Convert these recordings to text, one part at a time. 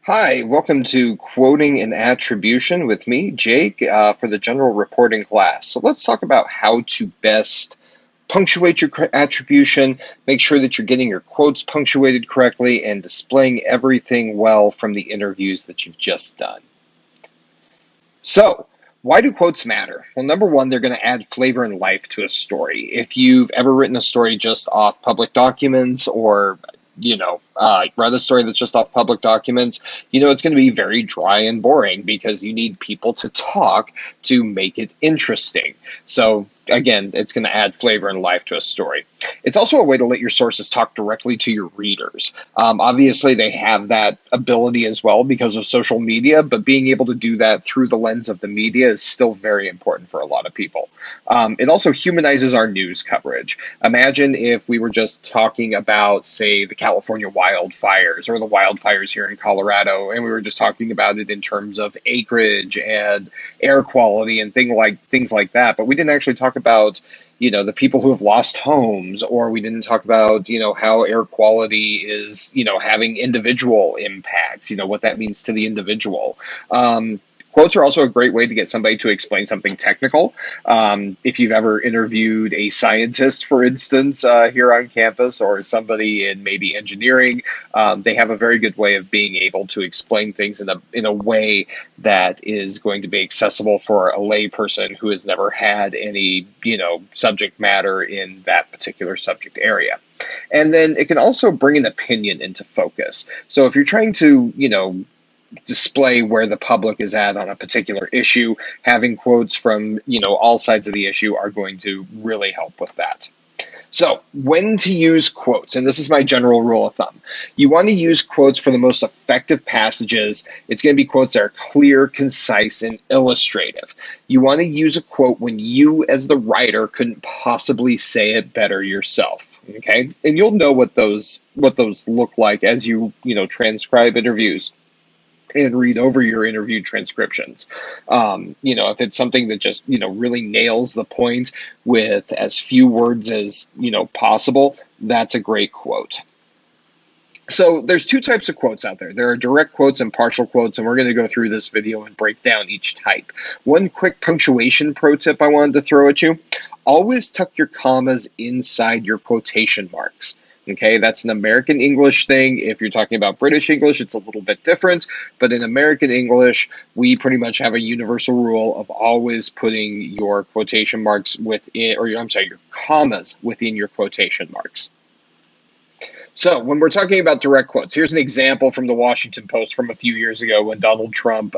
Hi, welcome to Quoting and Attribution with me, Jake, for the general reporting class. So let's talk about how to best punctuate your attribution, make sure that you're getting your quotes punctuated correctly, and displaying everything well from the interviews that you've just done. So, why do quotes matter? Well, number one, they're going to add flavor and life to a story. If you've ever written a story just off public documents or read a story that's just off public documents, it's going to be very dry and boring because you need people to talk to make it interesting. So, again, it's going to add flavor and life to a story. It's also a way to let your sources talk directly to your readers. Obviously, they have that ability as well because of social media, but being able to do that through the lens of the media is still very important for a lot of people. It also humanizes our news coverage. Imagine if we were just talking about, say, the California wildfires or the wildfires here in Colorado, and we were just talking about it in terms of acreage and air quality and things like that, but we didn't actually talk about the people who have lost homes, or we didn't talk about, how air quality is, having individual impacts, what that means to the individual. Quotes are also a great way to get somebody to explain something technical. If you've ever interviewed a scientist, for instance, here on campus, or somebody in maybe engineering, they have a very good way of being able to explain things in a way that is going to be accessible for a layperson who has never had any, subject matter in that particular subject area. And then it can also bring an opinion into focus. So if you're trying to, display where the public is at on a particular issue, having quotes from, all sides of the issue are going to really help with that. So, when to use quotes, and this is my general rule of thumb. You want to use quotes for the most effective passages. It's going to be quotes that are clear, concise, and illustrative. You want to use a quote when you, as the writer, couldn't possibly say it better yourself. Okay, and you'll know what those look like as you transcribe interviews and read over your interview transcriptions. If it's something that just, really nails the point with as few words as, possible, that's a great quote. So there's two types of quotes out there. There are direct quotes and partial quotes, and we're going to go through this video and break down each type. One quick punctuation pro tip I wanted to throw at you. Always tuck your commas inside your quotation marks. Okay, that's an American English thing. If you're talking about British English, it's a little bit different. But in American English, we pretty much have a universal rule of always putting your quotation marks within, your commas within your quotation marks. So when we're talking about direct quotes, here's an example from the Washington Post from a few years ago when Donald Trump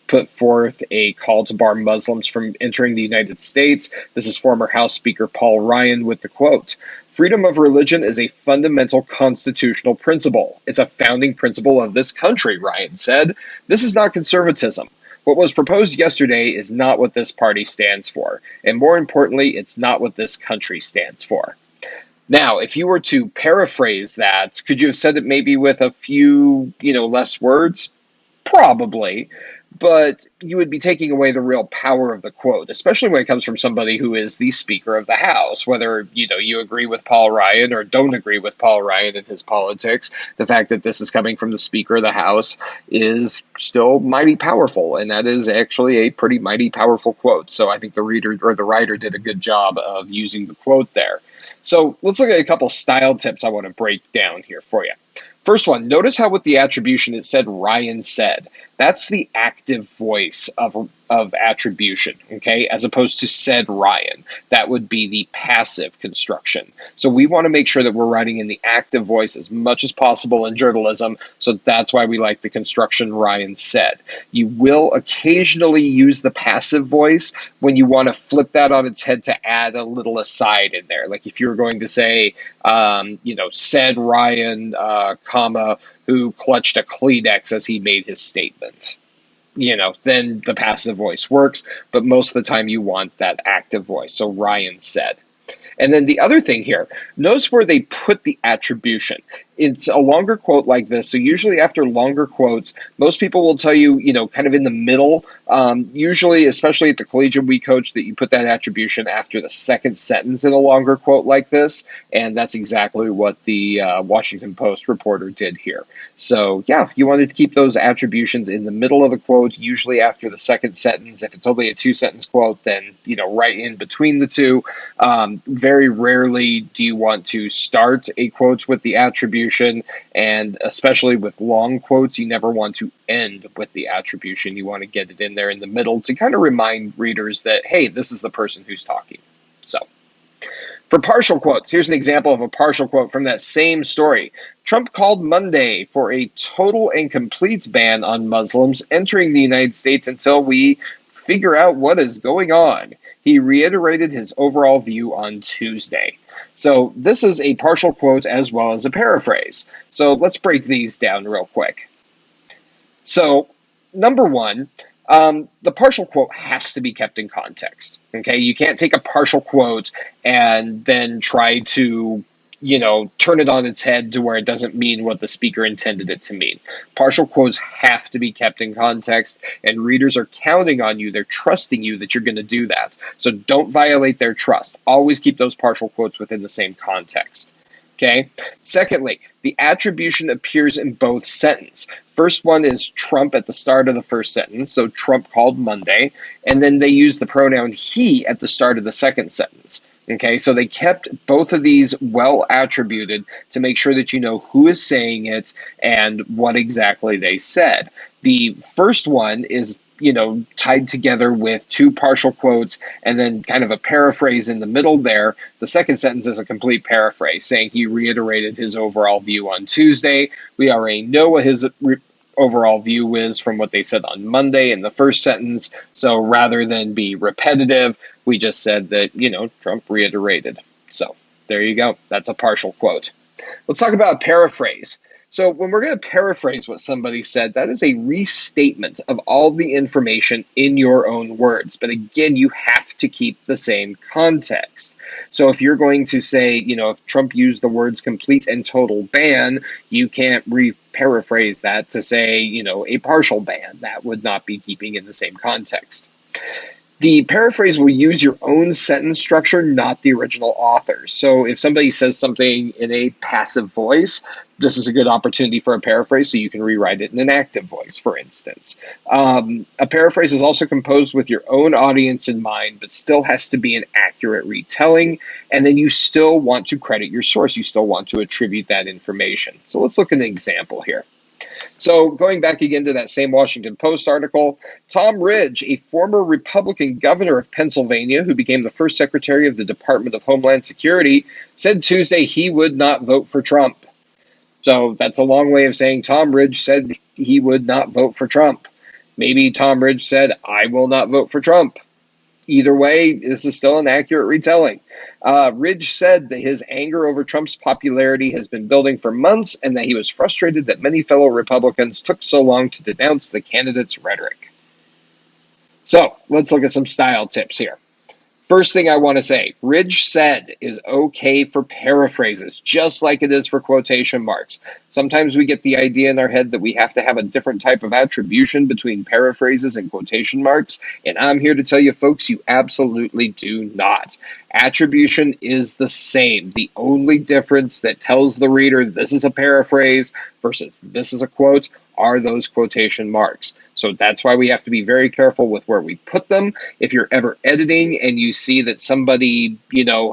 put forth a call to bar Muslims from entering the United States. This is former House Speaker Paul Ryan with the quote, "Freedom of religion is a fundamental constitutional principle. It's a founding principle of this country," Ryan said. "This is not conservatism. What was proposed yesterday is not what this party stands for. And more importantly, it's not what this country stands for." Now, if you were to paraphrase that, could you have said it maybe with a few, less words? Probably, but you would be taking away the real power of the quote, especially when it comes from somebody who is the Speaker of the House. Whether, you agree with Paul Ryan or don't agree with Paul Ryan and his politics, the fact that this is coming from the Speaker of the House is still mighty powerful, and that is actually a pretty mighty powerful quote. So I think the reader or the writer did a good job of using the quote there. So let's look at a couple style tips I want to break down here for you. First one, notice how with the attribution it said Ryan said. That's the active voice of attribution, okay, as opposed to said Ryan. That would be the passive construction. So we want to make sure that we're writing in the active voice as much as possible in journalism, so that's why we like the construction Ryan said. You will occasionally use the passive voice when you want to flip that on its head to add a little aside in there. Like if you were going to say, said Ryan, comma, who clutched a Kleenex as he made his statement. Then the passive voice works, but most of the time you want that active voice. So Ryan said. And then the other thing here, notice where they put the attribution. it's a longer quote like this. So usually after longer quotes, most people will tell you, kind of in the middle, usually, especially at the collegiate we coach, that you put that attribution after the second sentence in a longer quote like this. And that's exactly what the Washington Post reporter did here. So yeah, you wanted to keep those attributions in the middle of the quote, usually after the second sentence. If it's only a two-sentence quote, then, right in between the two. Very rarely do you want to start a quote with the attribution, and especially with long quotes, you never want to end with the attribution. You want to get it in there in the middle to kind of remind readers that, hey, this is the person who's talking. So, for partial quotes, here's an example of a partial quote from that same story. Trump called Monday for a total and complete ban on Muslims entering the United States until we figure out what is going on. He reiterated his overall view on Tuesday. So this is a partial quote as well as a paraphrase. So let's break these down real quick. So, number one, the partial quote has to be kept in context. Okay, you can't take a partial quote and then try to, turn it on its head to where it doesn't mean what the speaker intended it to mean. Partial quotes have to be kept in context, and readers are counting on you. They're trusting you that you're going to do that. So don't violate their trust. Always keep those partial quotes within the same context. Okay. Secondly, the attribution appears in both sentences. First one is Trump at the start of the first sentence, so Trump called Monday, and then they use the pronoun he at the start of the second sentence. Okay, so they kept both of these well attributed to make sure that you know who is saying it and what exactly they said. The first one is, tied together with two partial quotes and then kind of a paraphrase in the middle there. The second sentence is a complete paraphrase saying he reiterated his overall view on Tuesday. We already know what his overall view is from what they said on Monday in the first sentence. So rather than be repetitive, we just said that, Trump reiterated. So there you go. That's a partial quote. Let's talk about a paraphrase. So when we're going to paraphrase what somebody said, that is a restatement of all the information in your own words. But again, you have to keep the same context. So if you're going to say, if Trump used the words complete and total ban, you can't paraphrase that to say, a partial ban. That would not be keeping in the same context. The paraphrase will use your own sentence structure, not the original author's. So if somebody says something in a passive voice, this is a good opportunity for a paraphrase, so you can rewrite it in an active voice, for instance. A paraphrase is also composed with your own audience in mind, but still has to be an accurate retelling, and then you still want to credit your source. You still want to attribute that information. So let's look at an example here. So going back again to that same Washington Post article, Tom Ridge, a former Republican governor of Pennsylvania who became the first secretary of the Department of Homeland Security, said Tuesday he would not vote for Trump. So that's a long way of saying Tom Ridge said he would not vote for Trump. Maybe Tom Ridge said, I will not vote for Trump. Either way, this is still an accurate retelling. Ridge said that his anger over Trump's popularity has been building for months and that he was frustrated that many fellow Republicans took so long to denounce the candidate's rhetoric. So let's look at some style tips here. First thing I want to say, Ridge said is okay for paraphrases, just like it is for quotation marks. Sometimes we get the idea in our head that we have to have a different type of attribution between paraphrases and quotation marks, and I'm here to tell you folks, you absolutely do not. Attribution is the same. The only difference that tells the reader this is a paraphrase versus this is a quote are those quotation marks. So that's why we have to be very careful with where we put them. If you're ever editing and you see that somebody,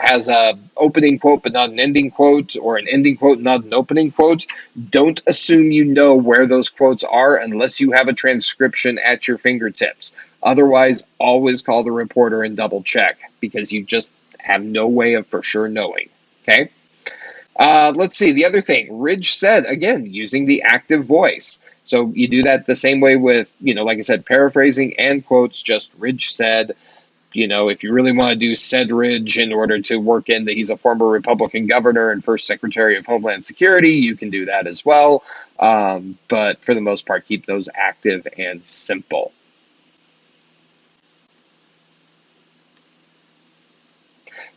has a opening quote but not an ending quote, or an ending quote not an opening quote, don't assume you know where those quotes are unless you have a transcription at your fingertips. Otherwise, always call the reporter and double check because you just have no way of for sure knowing. Okay? Let's see. The other thing, Ridge said, again, using the active voice. So you do that the same way with, like I said, paraphrasing and quotes, just Ridge said. If you really want to do said Ridge in order to work in that he's a former Republican governor and first Secretary of Homeland Security, you can do that as well. But for the most part, keep those active and simple.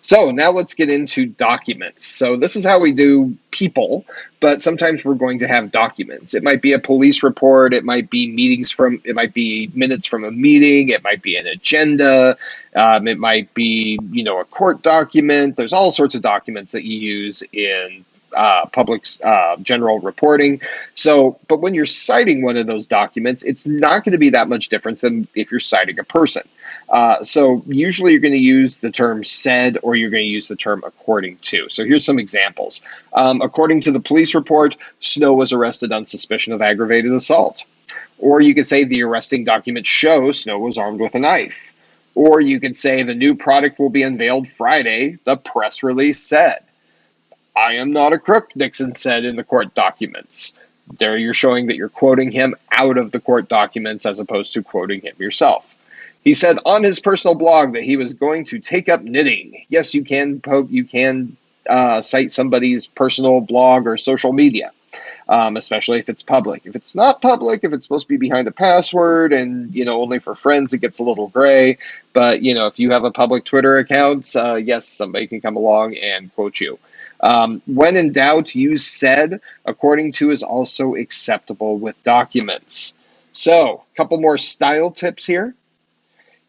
So now let's get into documents. So this is how we do people, but sometimes we're going to have documents. It might be a police report, it might be it might be minutes from a meeting, it might be an agenda, it might be, a court document. There's all sorts of documents that you use in public general reporting. So, but when you're citing one of those documents, it's not going to be that much different than if you're citing a person. So usually you're going to use the term said, or you're going to use the term according to. So here's some examples. According to the police report, Snow was arrested on suspicion of aggravated assault. Or you could say the arresting documents show Snow was armed with a knife. Or you could say the new product will be unveiled Friday, the press release said. I am not a crook, Nixon said in the court documents. There you're showing that you're quoting him out of the court documents as opposed to quoting him yourself. He said on his personal blog that he was going to take up knitting. Yes, you can cite somebody's personal blog or social media, especially if it's public. If it's not public, if it's supposed to be behind a password and only for friends, it gets a little gray. But if you have a public Twitter account, yes, somebody can come along and quote you. When in doubt, use said. According to is also acceptable with documents. So, a couple more style tips here.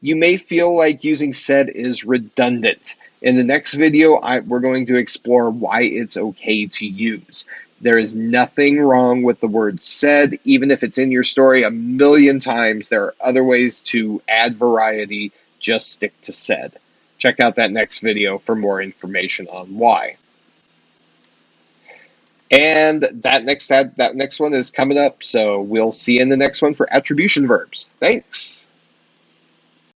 You may feel like using said is redundant. In the next video, we're going to explore why it's okay to use. There is nothing wrong with the word said, even if it's in your story a million times. There are other ways to add variety. Just stick to said. Check out that next video for more information on why. And that next one is coming up, so we'll see you in the next one for attribution verbs. Thanks.